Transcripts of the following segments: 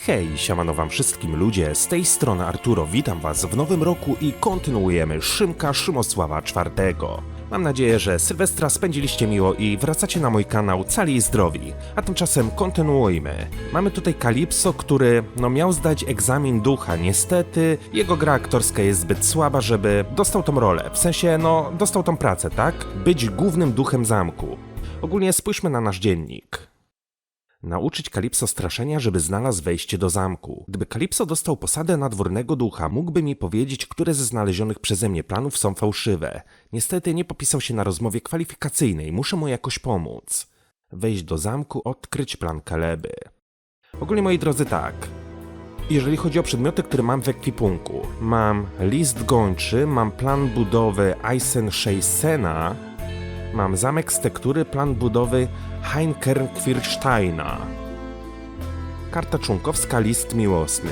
Hej, siemano wam wszystkim ludzie, z tej strony Arturo, witam was w nowym roku i kontynuujemy Szymka Szymosława IV. Mam nadzieję, że Sylwestra spędziliście miło i wracacie na mój kanał cali i zdrowi, a tymczasem kontynuujmy. Mamy tutaj Kalipso, który miał zdać egzamin ducha, niestety jego gra aktorska jest zbyt słaba, żeby dostał tą rolę, w sensie dostał tą pracę, tak? Być głównym duchem zamku. Ogólnie spójrzmy na nasz dziennik. Nauczyć Kalipso straszenia, żeby znalazł wejście do zamku. Gdyby Kalipso dostał posadę nadwornego ducha, mógłby mi powiedzieć, które ze znalezionych przeze mnie planów są fałszywe. Niestety nie popisał się na rozmowie kwalifikacyjnej, muszę mu jakoś pomóc. Wejść do zamku, odkryć plan Kaleby. Ogólnie, moi drodzy, tak. Jeżeli chodzi o przedmioty, które mam w ekwipunku, mam list gończy, mam plan budowy Eisenscheissena, mam zamek z tektury, plan budowy Heinkernquirsteina. Karta członkowska, list miłosny.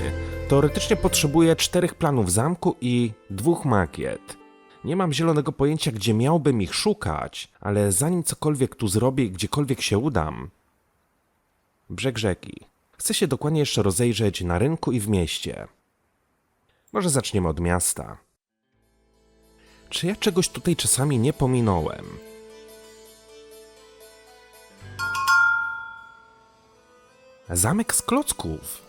Teoretycznie potrzebuję 4 planów zamku i 2 makiet. Nie mam zielonego pojęcia, gdzie miałbym ich szukać, ale zanim cokolwiek tu zrobię i gdziekolwiek się udam... Brzeg rzeki. Chcę się dokładnie jeszcze rozejrzeć na rynku i w mieście. Może zaczniemy od miasta. Czy ja czegoś tutaj czasami nie pominąłem? Zamek z klocków.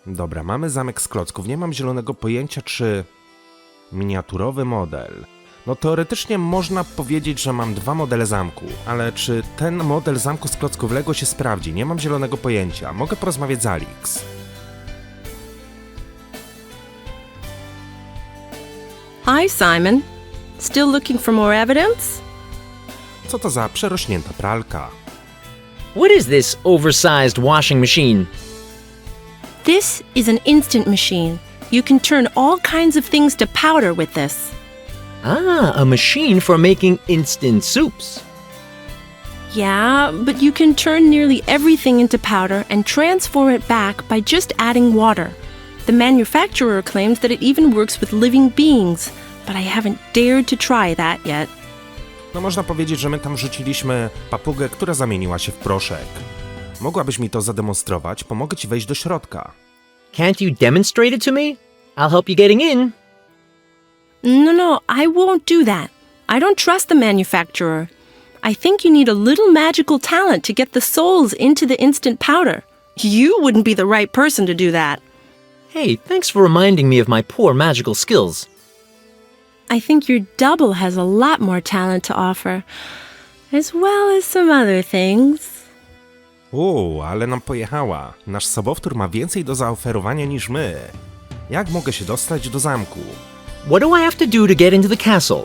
Dobra, mamy zamek z klocków. Nie mam zielonego pojęcia, czy miniaturowy model. Teoretycznie można powiedzieć, że mam 2 modele zamku, ale czy ten model zamku z klocków Lego się sprawdzi? Nie mam zielonego pojęcia. Mogę porozmawiać z Alix. Hi, Simon. Still looking for more evidence? Co to za przerośnięta pralka? What is this oversized washing machine? This is an instant machine. You can turn all kinds of things to powder with this. Ah, a machine for making instant soups. Yeah, but you can turn nearly everything into powder and transform it back by just adding water. The manufacturer claims that it even works with living beings, but I haven't dared to try that yet. Można powiedzieć, że my tam rzuciliśmy papugę, która zamieniła się w proszek. Mogłabyś mi to zademonstrować? Pomogę ci wejść do środka. Can't you demonstrate it to me? I'll help you getting in. No, I won't do that. I don't trust the manufacturer. I think you need a little magical talent to get the souls into the instant powder. You wouldn't be the right person to do that. Hey, thanks for reminding me of my poor magical skills. I think your double has a lot more talent to offer, as well as some other things. Ale nam pojechała. Nasz sobowtór ma więcej do zaoferowania niż my. Jak mogę się dostać do zamku? What do I have to do to get into the castle?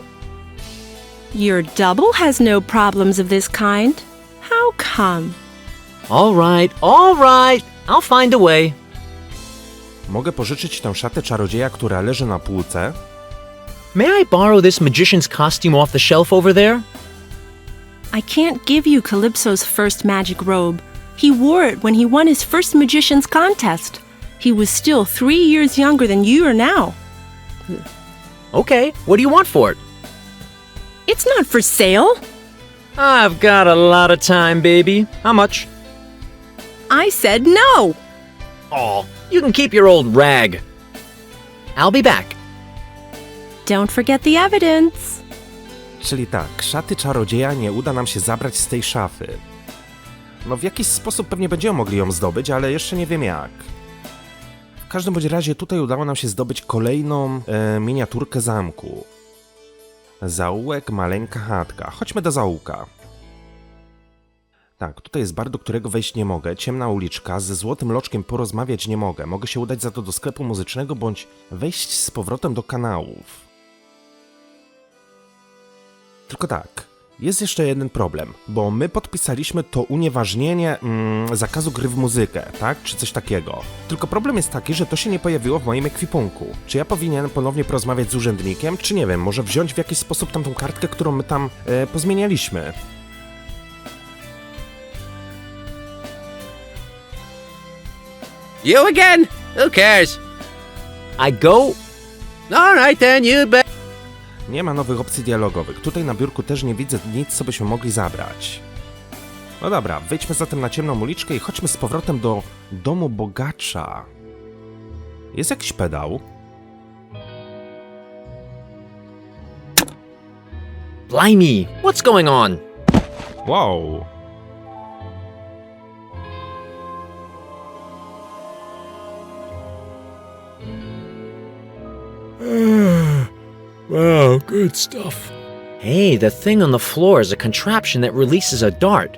Your double has no problems of this kind. How come? All right. I'll find a way. Mogę pożyczyć tę szatę czarodzieja, która leży na półce? May I borrow this magician's costume off the shelf over there? I can't give you Calypso's first magic robe. He wore it when he won his first magician's contest. He was still 3 years younger than you are now. Okay, what do you want for it? It's not for sale. I've got a lot of time, baby. How much? I said no. Oh, you can keep your old rag. I'll be back. Don't forget the evidence. Czyli tak, szaty czarodzieja nie uda nam się zabrać z tej szafy. W jakiś sposób pewnie będziemy mogli ją zdobyć, ale jeszcze nie wiem jak. W każdym bądź razie tutaj udało nam się zdobyć kolejną miniaturkę zamku. Zaułek, maleńka chatka. Chodźmy do zaułka. Tak, tutaj jest bar, do którego wejść nie mogę. Ciemna uliczka, ze złotym loczkiem porozmawiać nie mogę. Mogę się udać za to do sklepu muzycznego, bądź wejść z powrotem do kanałów. Tylko tak, jest jeszcze jeden problem, bo my podpisaliśmy to unieważnienie zakazu gry w muzykę, tak? Czy coś takiego. Tylko problem jest taki, że to się nie pojawiło w moim ekwipunku. Czy ja powinienem ponownie porozmawiać z urzędnikiem, czy nie wiem, może wziąć w jakiś sposób tamtą kartkę, którą my tam pozmienialiśmy. You again? Who cares? I go? All right then, you bet. Nie ma nowych opcji dialogowych. Tutaj na biurku też nie widzę nic, co byśmy mogli zabrać. No dobra, wyjdźmy zatem na ciemną uliczkę i chodźmy z powrotem do domu bogacza. Jest jakiś pedał? Blimey, what's going on? Wow. Wow, good stuff. Hey, the thing on the floor is a contraption that releases a dart.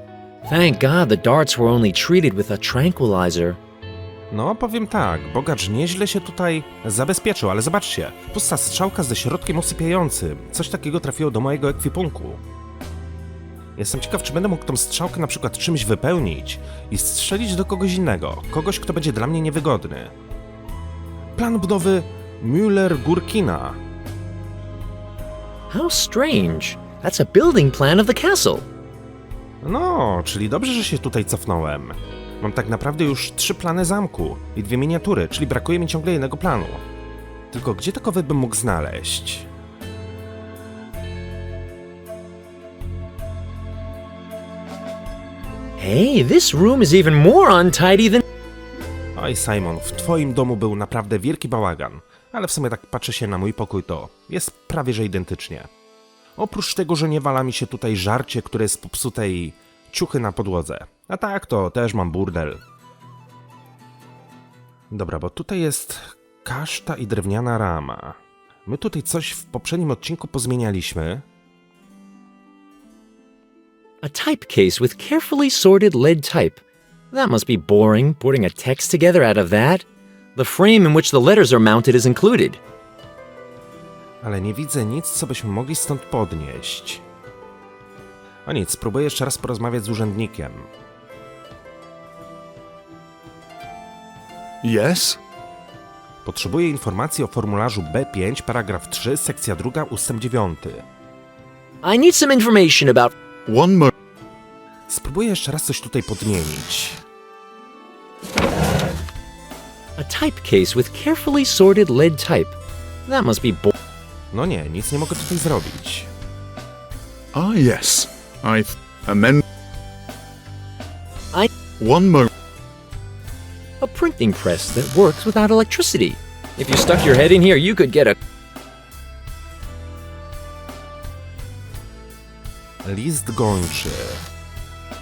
Thank God the darts were only treated with a tranquilizer. No, powiem tak, bogacz nieźle się tutaj zabezpieczył, ale zobaczcie, pusta strzałka ze środkiem usypiającym. Coś takiego trafiło do mojego ekwipunku. Jestem ciekaw, czy będę mógł tą strzałkę na przykład czymś wypełnić i strzelić do kogoś innego, kogoś, kto będzie dla mnie niewygodny. Plan budowy Müller-Gurkina. How strange. That's a building plan of the castle. No, czyli dobrze, że się tutaj cofnąłem. Mam tak naprawdę już 3 plany zamku i 2 miniatury, czyli brakuje mi ciągle jednego planu. Tylko gdzie takowy bym mógł znaleźć? Hey, this room is even more untidy than... Oj, Simon, w twoim domu był naprawdę wielki bałagan, ale w sumie tak patrzę się na mój pokój, to jest prawie że identycznie. Oprócz tego, że nie wala mi się tutaj żarcie, które jest popsute i ciuchy na podłodze. A tak, to też mam burdel. Dobra, bo tutaj jest kaszta i drewniana rama. My tutaj coś w poprzednim odcinku pozmienialiśmy. A typecase with carefully sorted lead type. That must be boring, putting a text together out of that. The frame in which the letters are mounted is included. Ale nie widzę nic, co byśmy mogli stąd podnieść. O nic, spróbuję jeszcze raz porozmawiać z urzędnikiem. Yes? Potrzebuję informacji o formularzu B5, paragraf 3, sekcja 2, ustęp 9. I need some information about... One more. Spróbuję jeszcze raz coś tutaj podmienić. A typecase with carefully sorted lead type. That must be No nie, nic nie mogę tutaj zrobić. Ah, yes. Amend. One more. a printing press that works without electricity. If you stuck your head in here, you could get a... List gończy.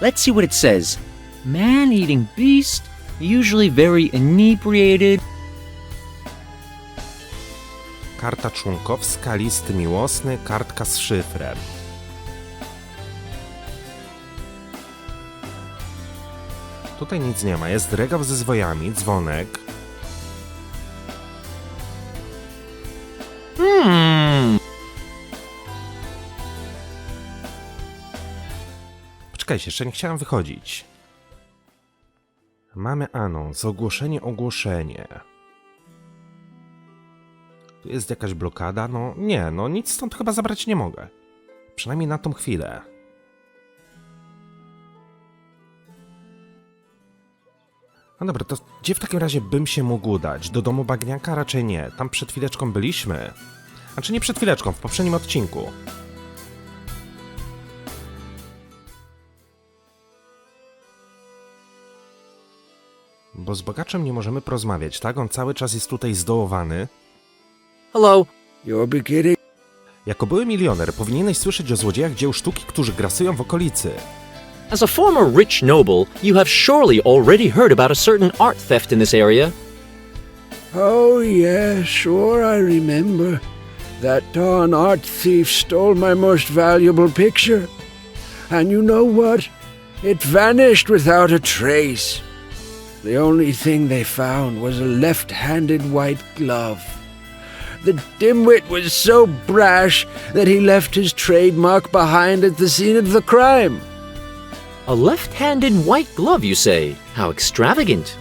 Let's see what it says. Man-eating beast, usually very inebriated. Karta członkowska, list miłosny, kartka z szyfrem. Tutaj nic nie ma. Jest regał ze zwojami, dzwonek. Poczekajcie, jeszcze nie chciałem wychodzić. Mamy anons, ogłoszenie. Tu jest jakaś blokada? No nie, no nic stąd chyba zabrać nie mogę. Przynajmniej na tą chwilę. No dobra, to gdzie w takim razie bym się mógł udać? Do domu bagniaka? Raczej nie. Tam przed chwileczką byliśmy. Znaczy nie przed chwileczką, w poprzednim odcinku. Bo z bogaczem nie możemy porozmawiać, tak? On cały czas jest tutaj zdołowany. Hello. You're beginning. Jako były milioner powinieneś słyszeć o złodziejach dzieł sztuki, którzy grasują w okolicy. As a former rich noble, you have surely already heard about a certain art theft in this area. Oh, yeah, sure, I remember. That darn art thief stole my most valuable picture. And you know what? It vanished without a trace. The only thing they found was a left-handed white glove. The dimwit was so brash that he left his trademark behind at the scene of the crime. A left-handed white glove, you say? How extravagant.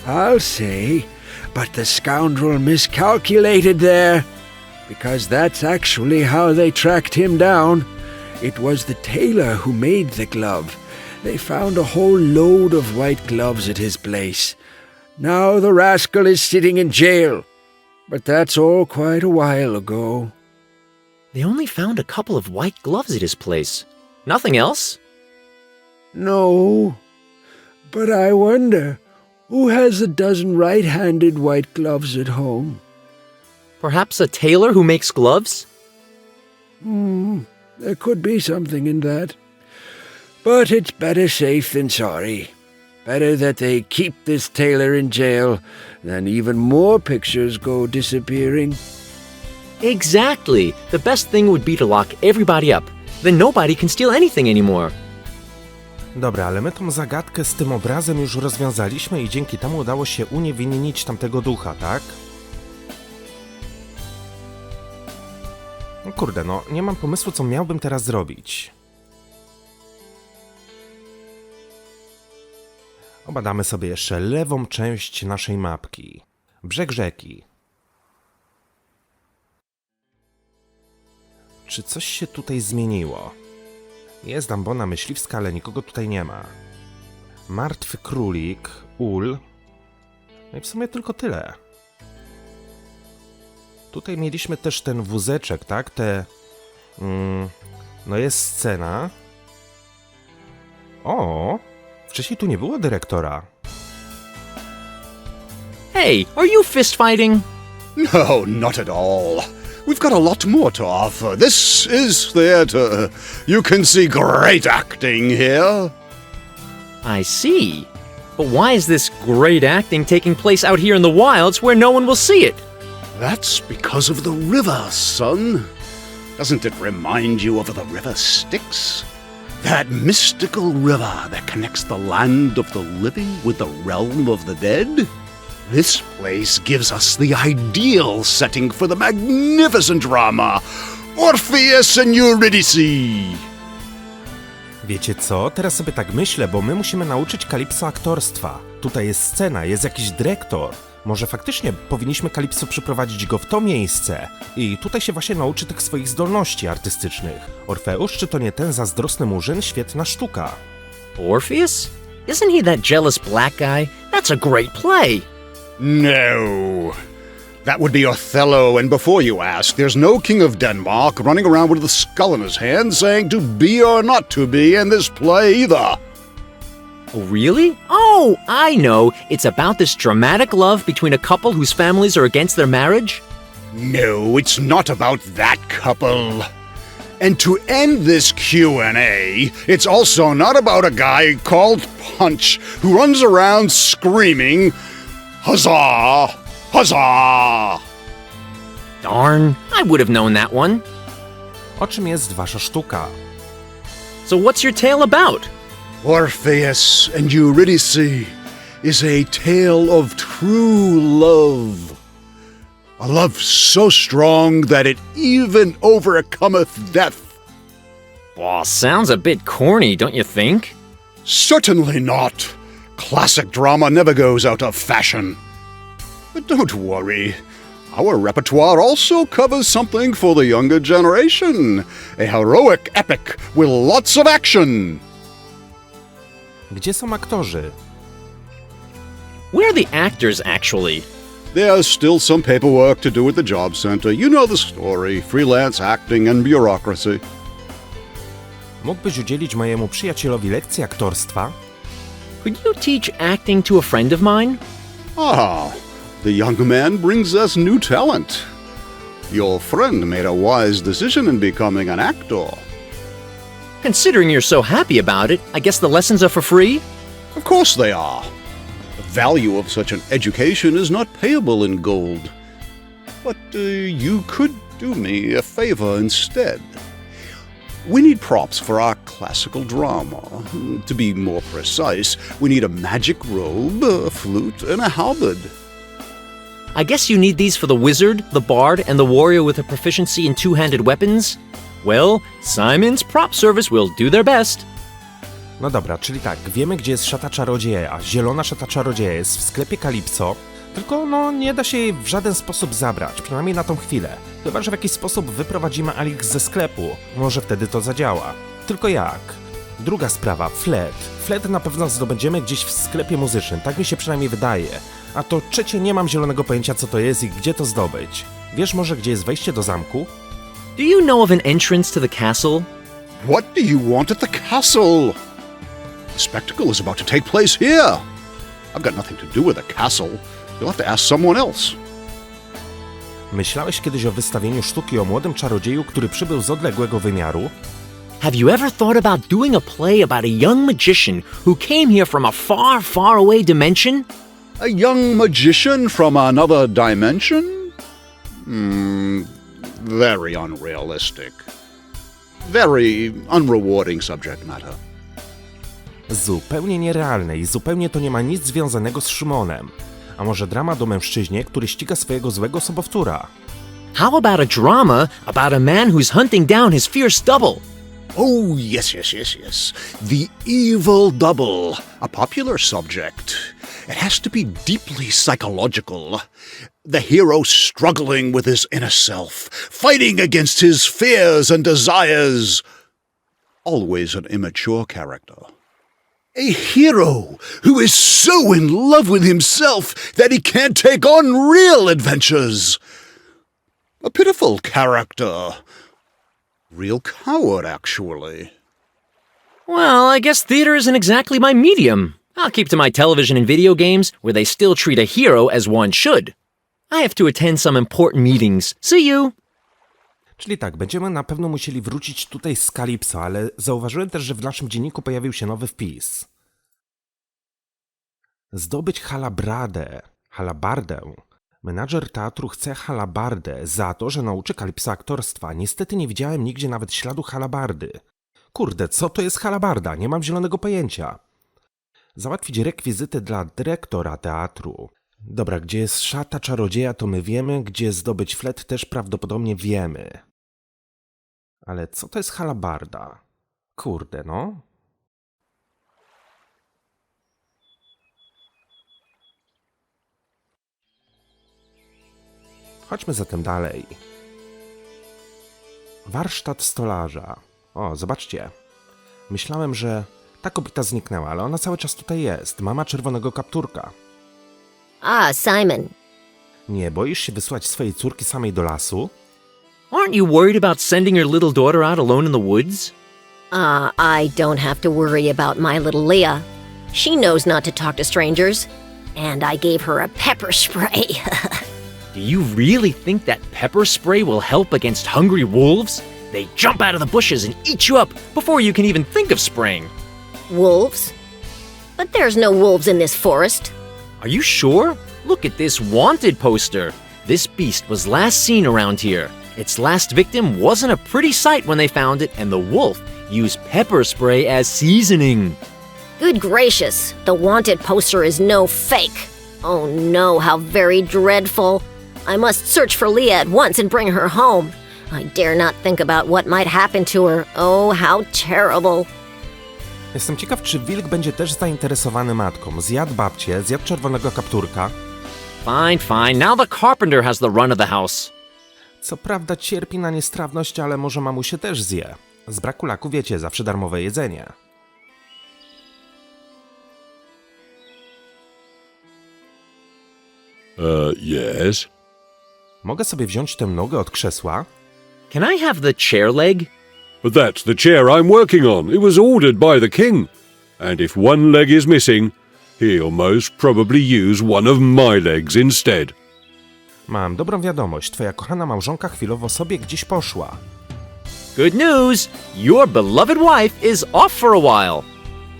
I'll say, but the scoundrel miscalculated there, because that's actually how they tracked him down. It was the tailor who made the glove. They found a whole load of white gloves at his place. Now the rascal is sitting in jail, but that's all quite a while ago. They only found a couple of white gloves at his place. Nothing else? No. But I wonder, who has a dozen right-handed white gloves at home? Perhaps a tailor who makes gloves? There could be something in that. But it's better safe than sorry. Better that they keep this tailor in jail than even more pictures go disappearing. Exactly. The best thing would be to lock everybody up. Then nobody can steal anything anymore. Dobra, ale my tą zagadkę z tym obrazem już rozwiązaliśmy i dzięki temu udało się uniewinnić tamtego ducha, tak? No kurde, no nie mam pomysłu, co miałbym teraz zrobić. Obadamy sobie jeszcze lewą część naszej mapki. Brzeg rzeki. Czy coś się tutaj zmieniło? Jest ambona myśliwska, ale nikogo tutaj nie ma. Martwy królik, ul. No i w sumie tylko tyle. Tutaj mieliśmy też ten wózeczek, tak? No jest scena. O! Wcześniej tu nie było dyrektora. Hey, are you fist fighting? No, not at all. We've got a lot more to offer. This is theatre. You can see great acting here. I see. But why is this great acting taking place out here in the wilds where no one will see it? That's because of the river, son. Doesn't it remind you of the river Styx? That mystical river that connects the land of the living with the realm of the dead? This place gives us the ideal setting for the magnificent drama, Orpheus and Eurydice. Wiecie co? Teraz sobie tak myślę, bo my musimy nauczyć Kalipso aktorstwa. Tutaj jest scena, jest jakiś dyrektor. Może faktycznie powinniśmy Kalipso przyprowadzić go w to miejsce i tutaj się właśnie nauczy tych swoich zdolności artystycznych. Orfeusz, czy to nie ten zazdrosny murzyn? Świetna sztuka. Orpheus? Isn't he that jealous black guy? That's a great play. No. That would be Othello, and before you ask, there's no king of Denmark running around with a skull in his hand saying to be or not to be in this play either. Oh, really? Oh, I know. It's about this dramatic love between a couple whose families are against their marriage? No, it's not about that couple. And to end this Q&A, it's also not about a guy called Punch who runs around screaming, "Huzzah! Huzzah!" Darn, I would have known that one. O czym jest wasza sztuka? So what's your tale about? Orpheus and Eurydice is a tale of true love. A love so strong that it even overcometh death. Well, sounds a bit corny, don't you think? Certainly not. Classic drama never goes out of fashion. But don't worry. Our repertoire also covers something for the younger generation. A heroic epic with lots of action. Gdzie są aktorzy? Where are the actors, actually? There's still some paperwork to do at the job center. You know the story. Freelance acting and bureaucracy. Mógłbyś udzielić mojemu przyjacielowi lekcji aktorstwa? Could you teach acting to a friend of mine? Ah, the young man brings us new talent. Your friend made a wise decision in becoming an actor. Considering you're so happy about it, I guess the lessons are for free? Of course they are. The value of such an education is not payable in gold. But you could do me a favor instead. We need props for our classical drama. To be more precise, we need a magic robe, a flute, and a halberd. I guess you need these for the wizard, the bard, and the warrior with a proficiency in two-handed weapons? Well, Simon's prop service will do their best. No dobra, czyli tak, wiemy gdzie jest szata czarodzieja, zielona szata czarodzieja jest w sklepie Kalipso, tylko no nie da się jej w żaden sposób zabrać, przynajmniej na tą chwilę. Chyba że w jakiś sposób wyprowadzimy Alix ze sklepu, może wtedy to zadziała. Tylko jak? Druga sprawa, Flet. Flet na pewno zdobędziemy gdzieś w sklepie muzycznym, tak mi się przynajmniej wydaje. A to trzecie nie mam zielonego pojęcia co to jest i gdzie to zdobyć. Wiesz może gdzie jest wejście do zamku? Do you know of an entrance to the castle? What do you want at the castle? The spectacle is about to take place here. I've got nothing to do with the castle. You'll have to ask someone else. Myślałeś kiedyś o wystawieniu sztuki o młodym czarodzieju, który przybył z odległego wymiaru? Have you ever thought about doing a play about a young magician who came here from a far, far away dimension? A young magician from another dimension? Very unrealistic. Very unrewarding subject matter. Zupełnie nierealne i zupełnie to nie ma nic związanego z Szymonem. A może dramat o mężczyźnie, który ściga swojego złego sobowtóra? How about a drama about a man who's hunting down his fierce double? Oh, yes. The evil double. A popular subject. It has to be deeply psychological. The hero struggling with his inner self, fighting against his fears and desires. Always an immature character. A hero who is so in love with himself that he can't take on real adventures. A pitiful character. Real coward, actually. Well, I guess theater isn't exactly my medium. I'll keep to my television and video games, where they still treat a hero as one should. I have to attend some important meetings. See you! Czyli tak, będziemy na pewno musieli wrócić tutaj z Kalipso, ale zauważyłem też, że w naszym dzienniku pojawił się nowy wpis. Zdobyć Helabardę. Menadżer teatru chce Helabardę za to, że nauczy Kalipso aktorstwa. Niestety nie widziałem nigdzie nawet śladu Helabardy. Kurde, co to jest Helabarda? Nie mam zielonego pojęcia. Załatwić rekwizyty dla dyrektora teatru. Dobra, gdzie jest szata czarodzieja, to my wiemy, gdzie zdobyć Flet też prawdopodobnie wiemy. Ale co to jest Helabarda? Kurde, no. Chodźmy zatem dalej. Warsztat stolarza. O, zobaczcie. Myślałem, że ta kobieta zniknęła, ale ona cały czas tutaj jest. Mama czerwonego kapturka. Simon. Nie boisz się wysłać swojej córki samej do lasu? Aren't you worried about sending your little daughter out alone in the woods? I don't have to worry about my little Leah. She knows not to talk to strangers. And I gave her a pepper spray. Do you really think that pepper spray will help against hungry wolves? They jump out of the bushes and eat you up before you can even think of spraying. Wolves? But there's no wolves in this forest. Are you sure? Look at this wanted poster. This beast was last seen around here. Its last victim wasn't a pretty sight when they found it, and the wolf used pepper spray as seasoning. Good gracious, the wanted poster is no fake. Oh no, how very dreadful. I must search for Leah at once and bring her home. I dare not think about what might happen to her. Oh, how terrible. Jestem ciekaw, czy wilk będzie też zainteresowany matką. Zjadł babcię, zjadł czerwonego kapturka. Fine. Now the carpenter has the run of the house. Co prawda cierpi na niestrawność, ale może mamusie też zje. Z braku laku, wiecie, zawsze darmowe jedzenie. Yes? Mogę sobie wziąć tę nogę od krzesła? Can I have the chair leg? But that's the chair I'm working on. It was ordered by the king. And if one leg is missing, he'll most probably use one of my legs instead. Mam dobrą wiadomość. Twoja kochana małżonka chwilowo sobie gdzieś poszła. Good news! Your beloved wife is off for a while.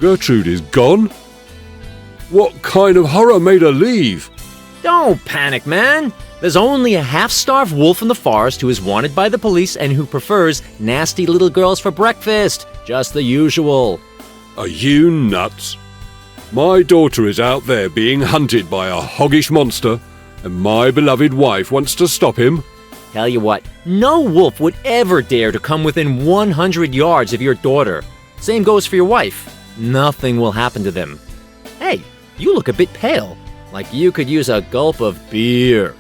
Gertrude is gone? What kind of horror made her leave? Don't panic, man. There's only a half-starved wolf in the forest who is wanted by the police and who prefers nasty little girls for breakfast. Just the usual. Are you nuts? My daughter is out there being hunted by a hoggish monster, and my beloved wife wants to stop him. Tell you what, no wolf would ever dare to come within 100 yards of your daughter. Same goes for your wife. Nothing will happen to them. Hey, you look a bit pale. Like you could use a gulp of beer.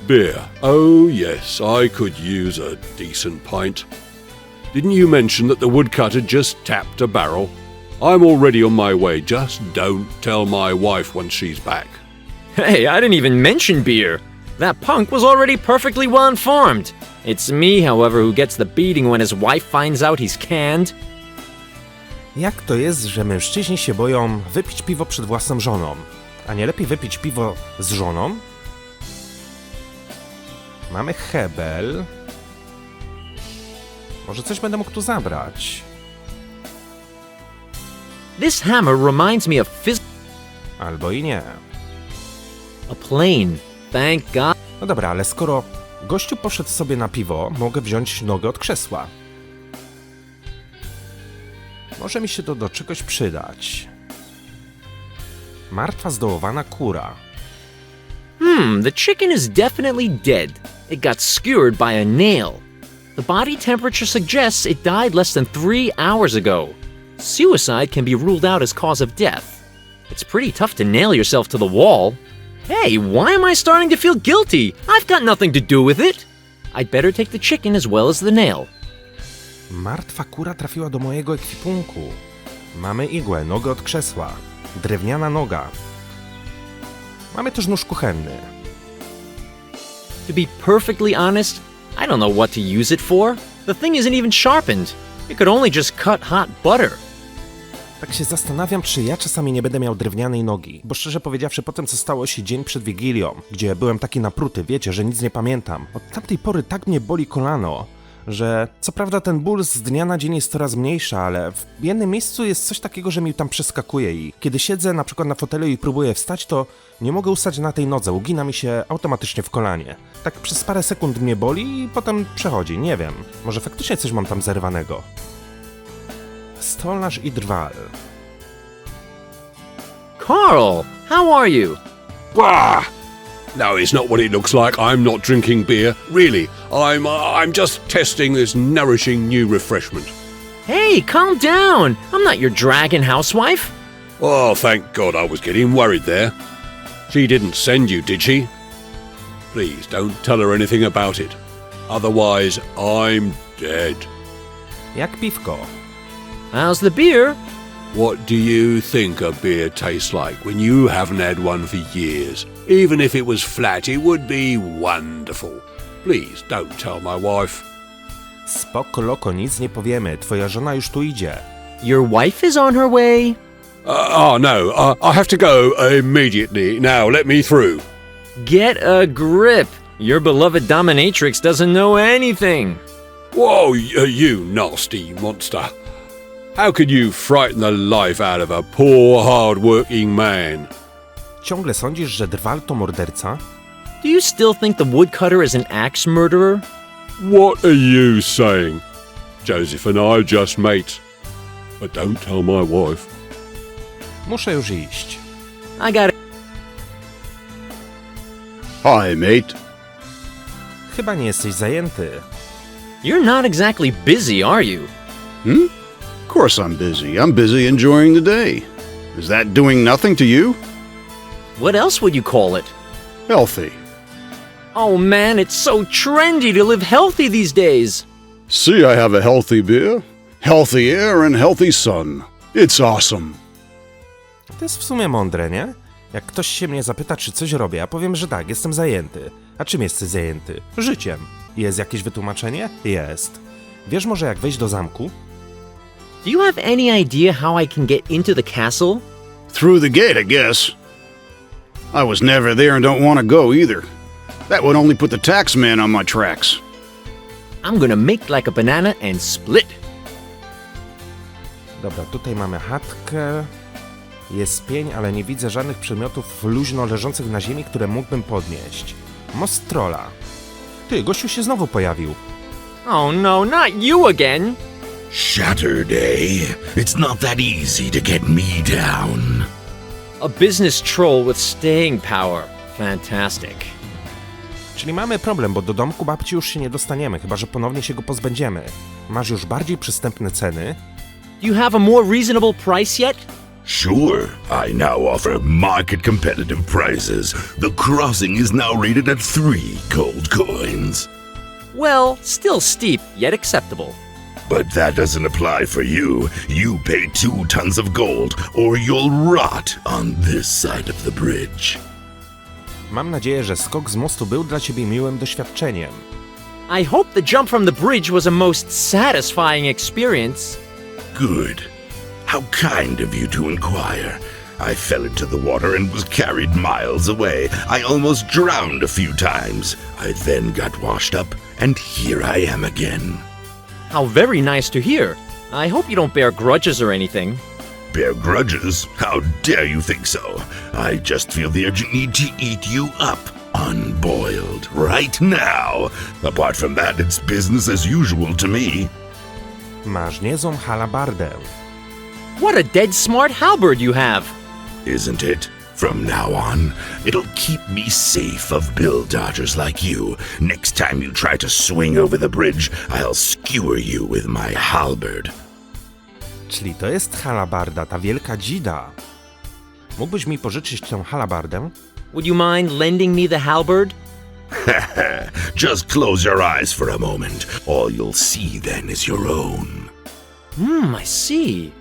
Beer. Oh, yes, I could use a decent pint. Didn't you mention that the woodcutter just tapped a barrel? I'm already on my way. Just don't tell my wife when she's back. Hey, I didn't even mention beer. That punk was already perfectly well informed. It's me, however, who gets the beating when his wife finds out he's canned. Jak to jest, że mężczyźni się boją wypić piwo przed własną żoną? A nie lepiej wypić piwo z żoną? Mamy hebel. Może coś będę mógł tu zabrać. This hammer reminds me of Albo i nie. a plane. Thank God. No dobra, ale skoro gościu poszedł sobie na piwo, mogę wziąć nogę od krzesła. Może mi się to do czegoś przydać. Martwa zdołowana kura. The chicken is definitely dead. It got skewered by a nail. The body temperature suggests it died less than 3 hours ago. Suicide can be ruled out as cause of death. It's pretty tough to nail yourself to the wall. Hey, why am I starting to feel guilty? I've got nothing to do with it. I'd better take the chicken as well as the nail. Martwa kura trafiła do mojego ekwipunku. Mamy igłę, nogę od krzesła. Drewniana noga. Mamy też nóż kuchenny. To be perfectly honest, I don't know what to use it for. The thing isn't even sharpened. It could only just cut hot butter. Tak się zastanawiam, czy ja czasami nie będę miał drewnianej nogi, bo szczerze powiedziawszy, po tym co stało się dzień przed Wigilią, gdzie byłem taki napruty, wiecie, że nic nie pamiętam. Od tamtej pory tak mnie boli kolano, że co prawda ten ból z dnia na dzień jest coraz mniejszy, ale w jednym miejscu jest coś takiego, że mi tam przeskakuje i kiedy siedzę na przykład na fotelu i próbuję wstać, to nie mogę ustać na tej nodze, ugina mi się automatycznie w kolanie. Tak przez parę sekund mnie boli i potem przechodzi, nie wiem. Może faktycznie coś mam tam zerwanego. Stolarz i drwal. Carl, how are you? Bah! No, it's not what it looks like. I'm not drinking beer. Really, I'm just testing this nourishing new refreshment. Hey, calm down. I'm not your dragon housewife. Oh, thank God, I was getting worried there. She didn't send you, did she? Please, don't tell her anything about it. Otherwise, I'm dead. Jak piwko. How's the beer? What do you think a beer tastes like when you haven't had one for years? Even if it was flat, it would be wonderful. Please, don't tell my wife. Spoko, loko, nic nie powiemy. Twoja żona już tu idzie. Your wife is on her way? No, I have to go immediately. Now, let me through. Get a grip. Your beloved dominatrix doesn't know anything. Whoa, you nasty monster. How could you frighten the life out of a poor, hard-working man? Ciągle sądzisz, że drwal to morderca? Do you still think the woodcutter is an axe murderer? What are you saying? Joseph and I are just mates. But don't tell my wife. Muszę już iść. I got it. Hi, mate. Chyba nie jesteś zajęty. You're not exactly busy, are you? Of course I'm busy. I'm busy enjoying the day. Is that doing nothing to you? What else would you call it? Healthy. Oh man, it's so trendy to live healthy these days. See, I have a healthy beer, healthy air, and healthy sun. It's awesome. To jest w sumie mądre, nie? Jak ktoś się mnie zapyta, czy coś robię, ja powiem, że tak, jestem zajęty. A czym jesteś zajęty? Życiem. Jest jakieś wytłumaczenie? Jest. Wiesz może jak wejść do zamku? Do you have any idea how I can get into the castle? Through the gate, I guess. I was never there and don't want to go either. That would only put the tax man on my tracks. I'm gonna make like a banana and split. Dobra, tutaj mamy chatkę. Jest pień, ale nie widzę żadnych przedmiotów luźno leżących na ziemi, które mógłbym podnieść. Most trolla. Ty, gościu się znowu pojawił. Oh no, not you again! Saturday. It's not that easy to get me down. A business troll with staying power. Fantastic. Czyli mamy problem, bo do domku babci już się nie dostaniemy, chyba że ponownie się go pozbędziemy. Masz już bardziej przystępne ceny? Do you have a more reasonable price yet? Sure, I now offer market competitive prices. The crossing is now rated at 3 gold coins. Well, still steep, yet acceptable. But that doesn't apply for you. You pay 2 tons of gold, or you'll rot on this side of the bridge. Mam nadzieję, że skok z mostu był dla ciebie miłym doświadczeniem. I hope the jump from the bridge was a most satisfying experience. Good. How kind of you to inquire. I fell into the water and was carried miles away. I almost drowned a few times. I then got washed up, and here I am again. How very nice to hear. I hope you don't bear grudges or anything. Bear grudges? How dare you think so? I just feel the urgent need to eat you up, unboiled, right now. Apart from that, it's business as usual to me. Masz niezłą halabardę. What a dead smart halberd you have. Isn't it? From now on, it'll keep me safe of bill dodgers like you. Next time you try to swing over the bridge, I'll skewer you with my halberd. Czyli to jest halabarda, ta wielka dzida. Mógłbyś mi pożyczyć tę halabardę? Would you mind lending me the halberd? Just close your eyes for a moment. All you'll see then is your own. I see.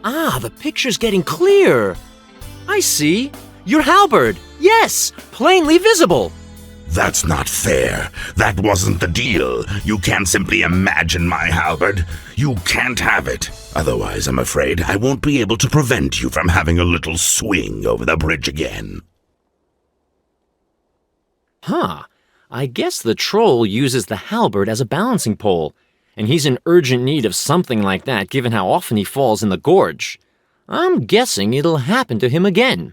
Ah, the picture's getting clear. I see. Your halberd. Yes, plainly visible. That's not fair. That wasn't the deal. You can't simply imagine my halberd. You can't have it. Otherwise, I'm afraid I won't be able to prevent you from having a little swing over the bridge again. Huh. I guess the troll uses the halberd as a balancing pole, and he's in urgent need of something like that given how often he falls in the gorge. I'm guessing it'll happen to him again.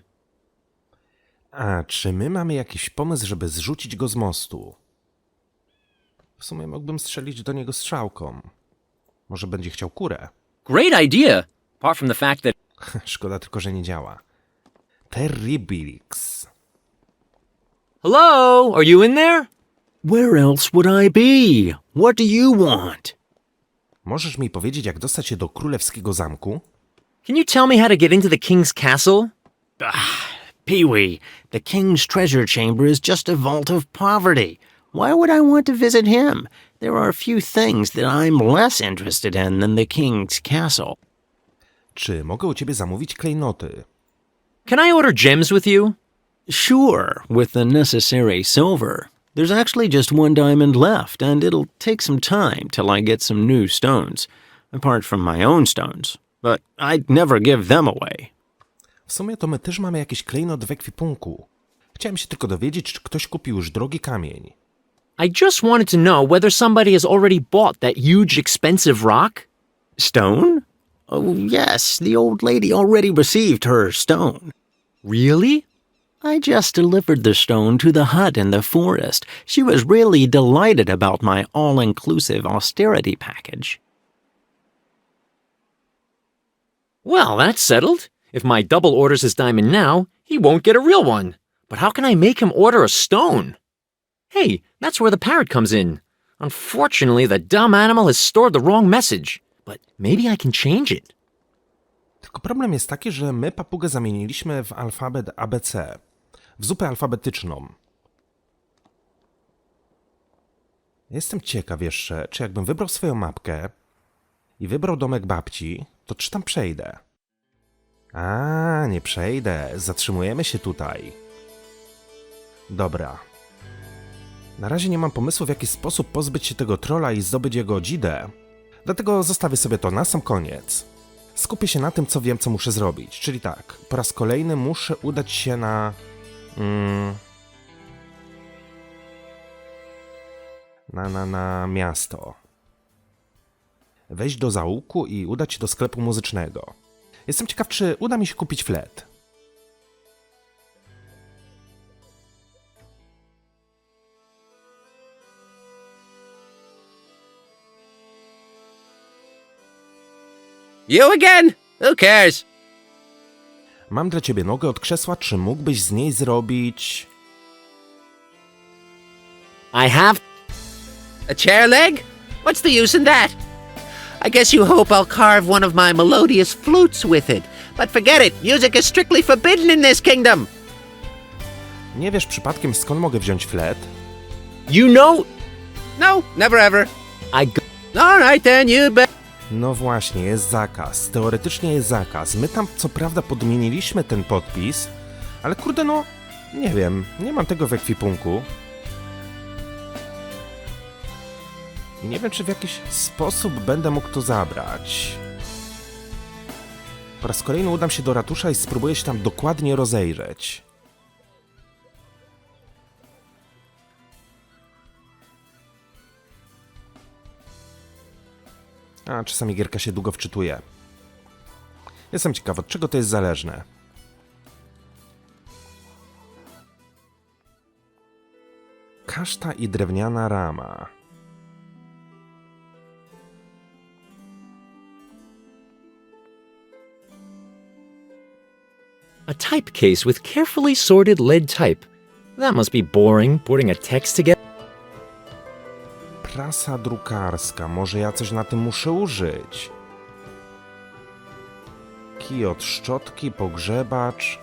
A czy my mamy jakiś pomysł, żeby zrzucić go z mostu? W sumie mógłbym strzelić do niego strzałką. Może będzie chciał kurę. Great idea, apart from the fact that... Szkoda tylko, że nie działa. Terribilix. Hello, are you in there? Where else would I be? What do you want? Możesz mi powiedzieć, jak dostać się do królewskiego zamku? Can you tell me how to get into the king's castle? Pee-wee, the king's treasure chamber is just a vault of poverty. Why would I want to visit him? There are a few things that I'm less interested in than the king's castle. Czy mogę u ciebie zamówić klejnoty? Can I order gems with you? Sure, with the necessary silver. There's actually just one diamond left, and it'll take some time till I get some new stones, apart from my own stones. But I'd never give them away. W sumie to my też mamy jakiś klejnot w ekwipunku. Chciałem się tylko dowiedzieć, czy ktoś kupił już drogi kamień. I just wanted to know whether somebody has already bought that huge expensive rock. Stone? Oh, yes, the old lady already received her stone. Really? I just delivered the stone to the hut in the forest. She was really delighted about my all-inclusive austerity package. Well, that's settled. If my double orders his diamond now, he won't get a real one. But how can I make him order a stone? Hey, that's where the parrot comes in. Unfortunately, the dumb animal has stored the wrong message. But maybe I can change it. Tylko problem jest taki, że my papugę zamieniliśmy w alfabet ABC. W zupę alfabetyczną. Jestem ciekaw jeszcze, czy jakbym wybrał swoją mapkę i wybrał domek babci, to czy tam przejdę? A, nie przejdę. Zatrzymujemy się tutaj. Dobra. Na razie nie mam pomysłu, w jaki sposób pozbyć się tego trolla i zdobyć jego dzidę. Dlatego zostawię sobie to na sam koniec. Skupię się na tym, co wiem, co muszę zrobić. Czyli tak, po raz kolejny muszę udać się na... Na miasto. Wejść do zaułku i udać się do sklepu muzycznego. Jestem ciekaw, czy uda mi się kupić flet. You again? Who cares? Mam dla ciebie nogę od krzesła, czy mógłbyś z niej zrobić... I have... A chair leg? What's the use in that? I guess you hope I'll carve one of my melodious flutes with it. But forget it, music is strictly forbidden in this kingdom. Nie wiesz przypadkiem, skąd mogę wziąć flet? You know... No, never ever. All right then, you bet. No właśnie, jest zakaz. Teoretycznie jest zakaz. My tam co prawda podmieniliśmy ten podpis, ale kurde no, nie wiem, nie mam tego w ekwipunku. I nie wiem, czy w jakiś sposób będę mógł to zabrać. Po raz kolejny udam się do ratusza i spróbuję się tam dokładnie rozejrzeć. A czasami gierka się długo wczytuje. Jestem ciekaw, od czego to jest zależne. Kaszta i drewniana rama. A typecase with carefully sorted lead type. That must be boring, putting a text together. Prasa drukarska. Może ja coś na tym muszę użyć. Kij od szczotki, pogrzebacz.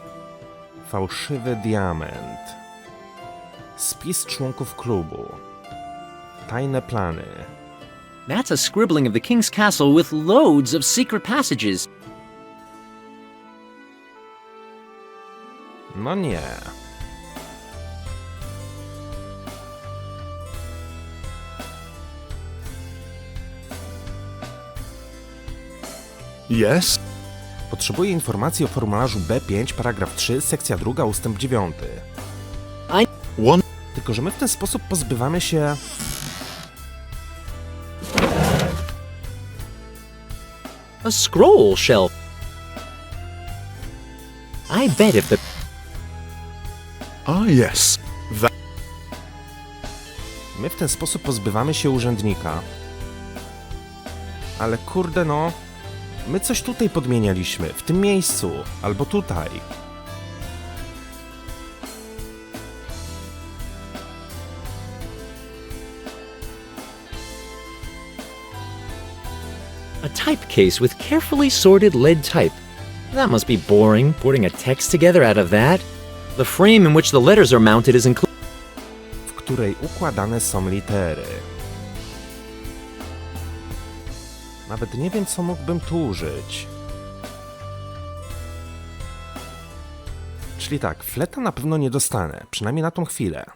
Fałszywy diament. Spis członków klubu. Tajne plany. That's a scribbling of the king's castle with loads of secret passages. No nie. Yes? Potrzebuję informacji o formularzu B5, paragraf 3, sekcja 2, ustęp 9. One? Tylko że my w ten sposób pozbywamy się... A scroll shelf. I bet if the... Ah, yes. My w ten sposób pozbywamy się urzędnika. Ale kurde no... My coś tutaj podmienialiśmy, w tym miejscu, albo tutaj. A typecase with carefully sorted lead type. That must be boring, putting a text together out of that. The frame in which the letters are mounted is included. W której układane są litery. Nawet nie wiem, co mógłbym tu użyć. Czyli tak, fleta na pewno nie dostanę, przynajmniej na tą chwilę.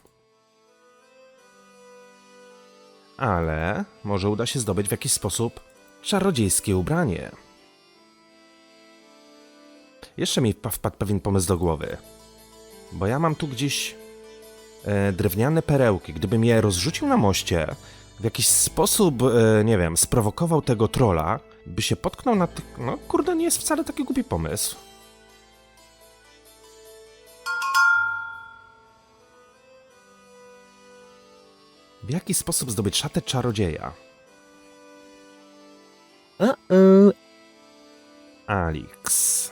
Ale może uda się zdobyć w jakiś sposób czarodziejskie ubranie. Jeszcze mi wpadł pewien pomysł do głowy. Bo ja mam tu gdzieś drewniane perełki. Gdybym je rozrzucił na moście, w jakiś sposób, nie wiem, sprowokował tego trolla, by się potknął na tych... No kurde, nie jest wcale taki głupi pomysł. W jaki sposób zdobyć szatę czarodzieja? Uh-oh. Alex.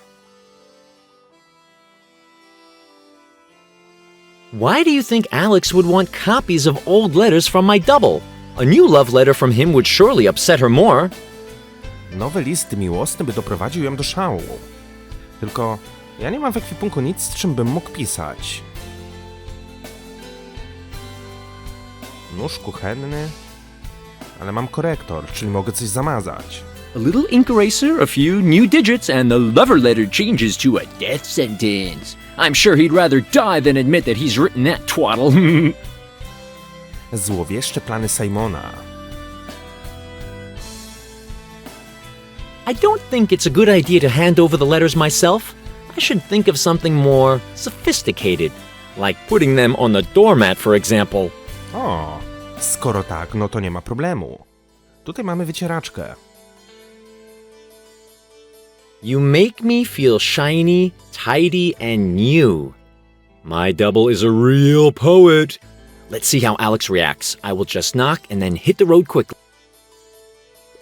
Why do you think Alex would want copies of old letters from my double? A new love letter from him would surely upset her more. Nowy list miłosny by doprowadził ją do szału. Tylko ja nie mam w ekwipunku nic, z czym bym mógł pisać. Nóż kuchenny. Ale mam korektor, czyli mogę coś zamazać. A little ink eraser, a few new digits, and the lover letter changes to a death sentence. I'm sure he'd rather die than admit that he's written that twaddle. Złowieszcze plany Simona. I don't think it's a good idea to hand over the letters myself. I should think of something more sophisticated, like putting them on the doormat, for example. O, skoro tak, no to nie ma problemu. Tutaj mamy wycieraczkę. You make me feel shiny, tidy, and new. My double is a real poet. Let's see how Alex reacts. I will just knock and then hit the road quickly.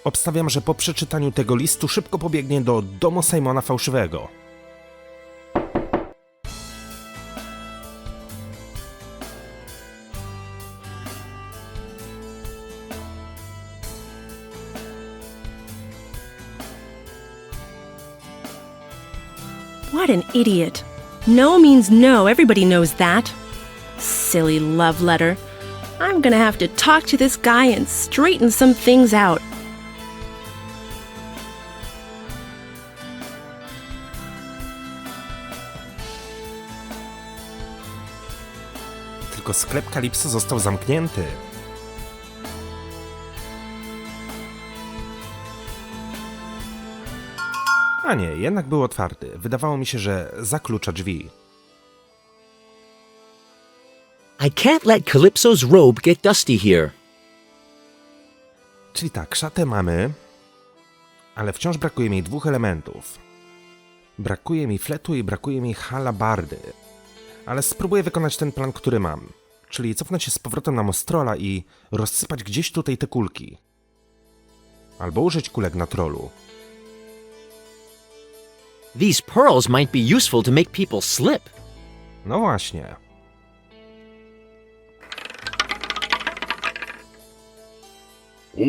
Obstawiam, że po przeczytaniu tego listu szybko pobiegnie do domu Simona fałszywego. What an idiot. No means no, everybody knows that. Silly love letter. I'm gonna have to talk to this guy and straighten some things out. Tylko sklep Kalipso został zamknięty. A nie, jednak był otwarty. Wydawało mi się, że zaklucza drzwi. I can't let Calypso's robe get dusty here. Czyli tak, szatę mamy, ale wciąż brakuje mi 2 elementów. Brakuje mi fletu i brakuje mi helabardy. Ale spróbuję wykonać ten plan, który mam. Czyli cofnąć się z powrotem na Mostrola i rozsypać gdzieś tutaj te kulki. Albo użyć kulek na trollu. These pearls might be useful to make people slip. No właśnie.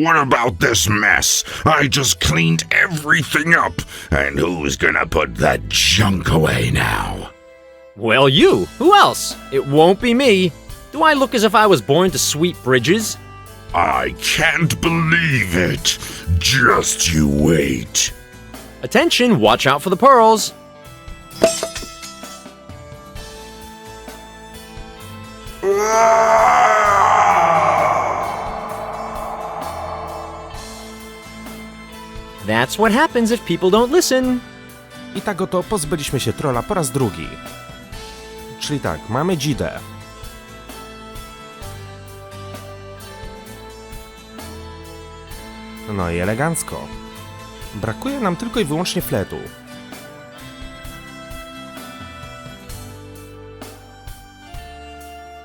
What about this mess? I just cleaned everything up. And who's gonna put that junk away now? Well, you. Who else? It won't be me. Do I look as if I was born to sweep bridges? I can't believe it. Just you wait. Attention, watch out for the pearls. That's what happens if people don't listen. I tak oto pozbyliśmy się trolla po raz drugi. Czyli tak, mamy dzidę. No i elegancko. Brakuje nam tylko i wyłącznie fletu.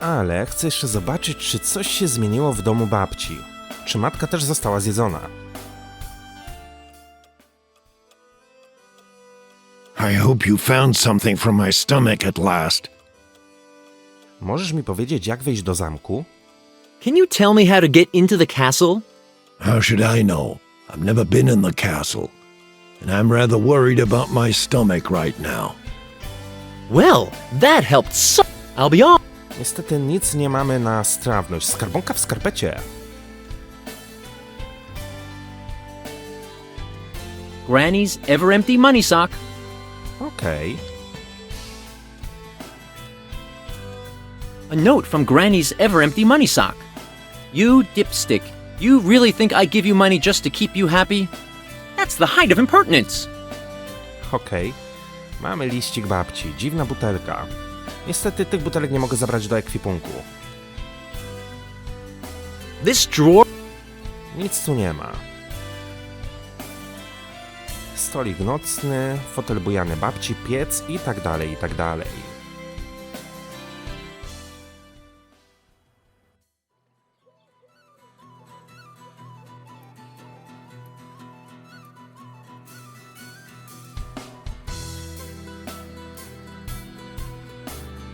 Ale chcę jeszcze zobaczyć, czy coś się zmieniło w domu babci. Czy matka też została zjedzona. I hope you found something for my stomach at last. Możesz mi powiedzieć, jak wejść do zamku? Can you tell me how to get into the castle? How should I know? I've never been in the castle, and I'm rather worried about my stomach right now. Well, that helped so. I'll be on. Niestety nic nie mamy na strawność. Skarbonka w skarpecie. Granny's ever empty money sock. Okej. A note from Granny's ever empty money sock. You dipstick. You really think I give you money just to keep you happy? That's the height of impertinence. Okej. Mamy liścik babci. Dziwna butelka. Niestety tych butelek nie mogę zabrać do ekwipunku. This drawer. Nic tu nie ma. Stolik nocny, fotel bujany babci, piec i tak dalej, i tak dalej.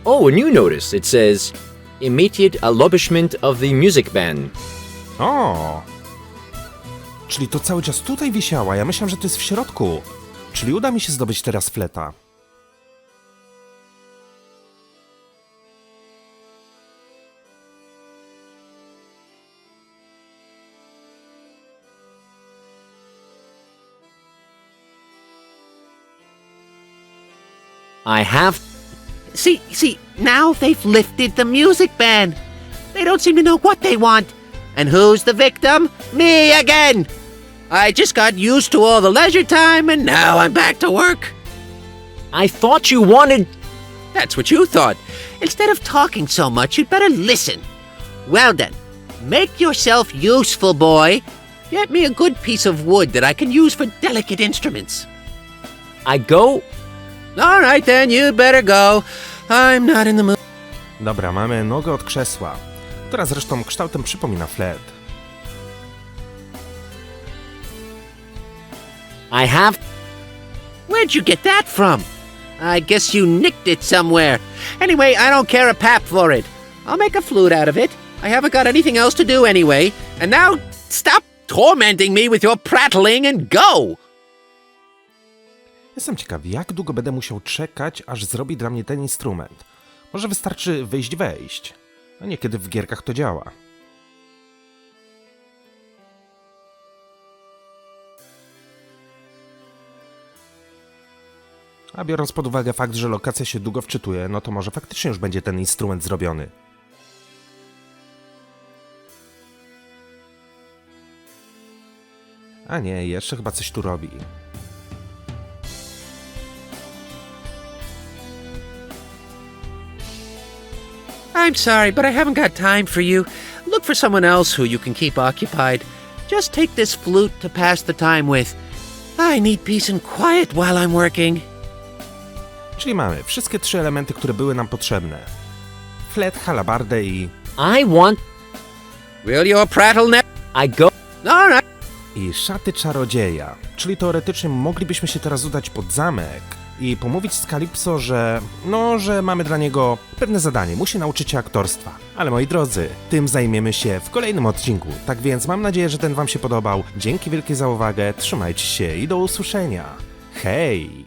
Oh, a new notice. It says, immediate establishment of the music ban. O! Czyli to cały czas tutaj wisiała. Ja myślałem, że to jest w środku. Czyli uda mi się zdobyć teraz fleta. I have. See, now they've lifted the music ban. They don't seem to know what they want. And who's the victim? Me again! I just got used to all the leisure time, and now I'm back to work. I thought you wanted. That's what you thought. Instead of talking so much, you'd better listen. Well then, make yourself useful, boy. Get me a good piece of wood that I can use for delicate instruments. I go. All right then, you better go. I'm not in the mood. Dobra, mamy nogę od krzesła, która zresztą kształtem przypomina flet. I have. Where'd you get that from? I guess you nicked it somewhere. Anyway, I don't care a pap for it. I'll make a flute out of it. I haven't got anything else to do anyway. And now, stop tormenting me with your prattling and go! Jestem ciekaw, jak długo będę musiał czekać, aż zrobi dla mnie ten instrument. Może wystarczy wejść. No niekiedy w gierkach to działa. A biorąc pod uwagę fakt, że lokacja się długo wczytuje, no to może faktycznie już będzie ten instrument zrobiony. A nie, jeszcze chyba coś tu robi. I'm sorry, but I haven't got time for you. Look for someone else who you can keep occupied. Just take this flute to pass the time with. I need peace and quiet while I'm working. Czyli mamy wszystkie 3 elementy, które były nam potrzebne. Flet, helabardę i... I want... Will your prattle I go... All right. i szaty czarodzieja. Czyli teoretycznie moglibyśmy się teraz udać pod zamek i pomówić z Kalipso, że mamy dla niego pewne zadanie. Musi nauczyć się aktorstwa. Ale moi drodzy, tym zajmiemy się w kolejnym odcinku. Tak więc mam nadzieję, że ten wam się podobał. Dzięki wielkie za uwagę, trzymajcie się i do usłyszenia. Hej!